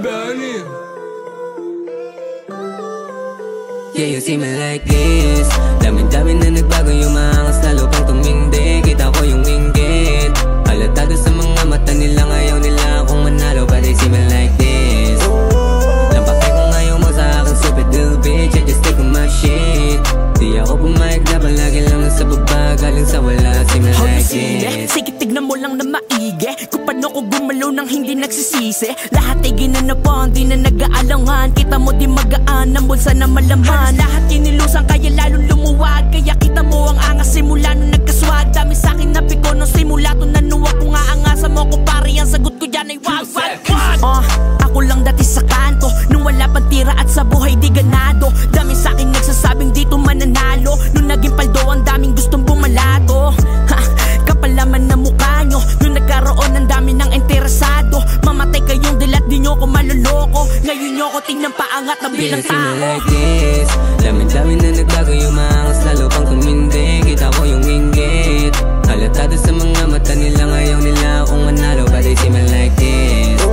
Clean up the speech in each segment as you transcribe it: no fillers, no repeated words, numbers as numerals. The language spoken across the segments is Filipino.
Bunny. Yeah, you see me like this. Dami-dami na nagbago yung mga angas, lalo pang tumindi. Kita ko yung inggit, halatado sa mga mata nila. Ngayon nila akong manalo, but they see me like this. Lampake kung ayaw mo sa akin, stupid little bitch, I just take on my shit. Di ako pumayag na palagi lang nasa baba, galing sa wala. See me like this. Sige, tignan mo lang na maigi kung paano ko gumalaw nang hindi nagsisisi. Lahat ay ginanapan, di na nag-aalangan. Kita mo di magaan, ang bulsa na malaman. Lahat kinilusan kaya lalong lumuwag. Kaya kita mo ang angas simula nung nagkaswag. Dami sa'kin na piko nung simula to nanuwa ko nga angasan mo ko pari. Ang sagot ko dyan ay wag, wag, wag. Ako lang dati sa kanto nung wala pang tira at sa buhay di ganado. Dami sa'kin nagsasabing dito mananalo. Nung naging paldo ang daming gustong bumalato. Kapalaman na mukha nyo nung nagkaroon ng dami ng interesado. Mamatay kayong dilat, di nyo ko maloloko. Ngayon nyo ko tingnan paangat na bilang tao. Yeah, like this. Dami-dami na nagbago yung mga angas, lalo pang tumindi. Kita ko yung inggit, halatado sa mga mata nila. Ngayon nila akong manalo, but they see me like this.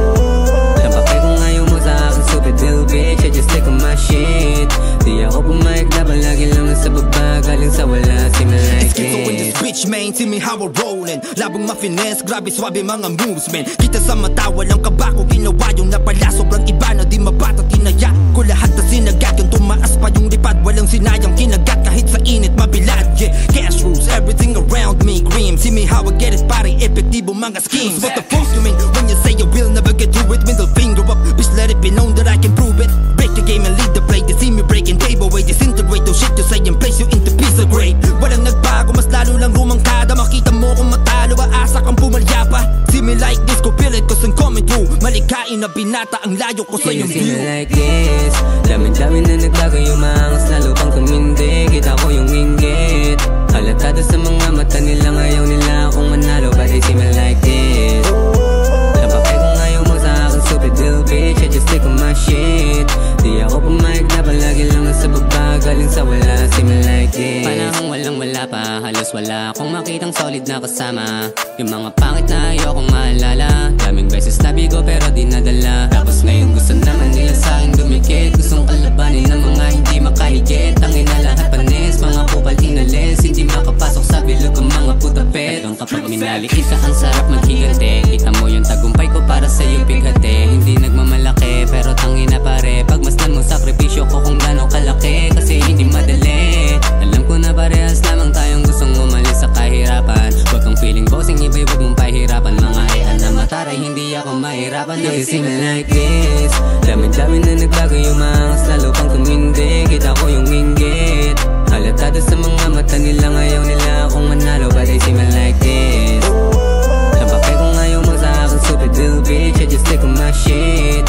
Lampake kung ayaw mo sa akin, stupid little bitch, I just take on my shit. Di ako pumayag na palagi lang nasa baba, galing sa wala. See me like this. So in this bitch man, see me how we're rolling. Labong ma-finesse, grabe swabe mga moves man. Kita sa mata, walang kaba ko ginawa yung napala. Sobrang iba na di mabata, tinaya ko lahat na sinagat. Yung tumaas pa yung lipad, walang sinayang kinagat. Kahit sa init mabilad, yeah. Cash rules, everything around me green. See me how I get it, pare, epektibo mga schemes. What the fuck you mean when you say you will never get through it? Middle finger up, bitch, let it be known that I can prove it. Break the game and lead the play. They see me breaking table away, disintegrate. Those shit you say and place you into piece of grade. Walang nagbago, mas lalo lang rumangkada. Makita mo kung matalo, aasa kang pumalya pa. See me like this, ko feel it cause I'm coming through. Malikain na binata, ang layo ko sa yung view. See me like this. Dami-dami na nagbago yung mga angas, lalo pang tumindi. Kita ko yung inggit, halatado sa mga mata nila. Ngayon nila akong manalo, but they see me like this. Lampake kung ayaw mo sa akin, stupid little bitch, I just take on my shit. Di ako pumayag na palagi lang nasa baba, galing sa wala. See me like this. Panahong walang wala pa, halos wala akong makitang solid na kasama. Yung mga pangit na ayokong maalala. Daming beses nabigo pero di nadala. Tapos ngayon gusto naman nila sa'kin dumikit. Gustong kalabanin ng mga hindi makahigit. Tangin na lahat panis, mga kupal inalis. Hindi makapasok sa bilog ang mga putapet. Ang kapag minaliit ka, ang sarap maghigante. Kita mo yung tagumpay ko para sa'yo bighate. Hindi nagmamalaki pero tangin na pare. Pagmasdan mo sakripisyo ko kung gano'ng kalaki. Kasi hindi madali. Alam ko na parehas lamang tayong gustong umalis sa kahirapan. Huwag kang feeling bossing, iba'y huwag mong pahirapan. Mga ean na mataray, hindi ako mahirapan. Yeah, see me like this. Dami-dami na nagbago yung mga angas, lalo pang tumindi. Kita ko yung inggit, halatado sa mga mata nila. Ngayon nila akong manalo, but they see me like this. Lampake kung ayaw mo sa akin, stupid little bitch, I just take on my shit.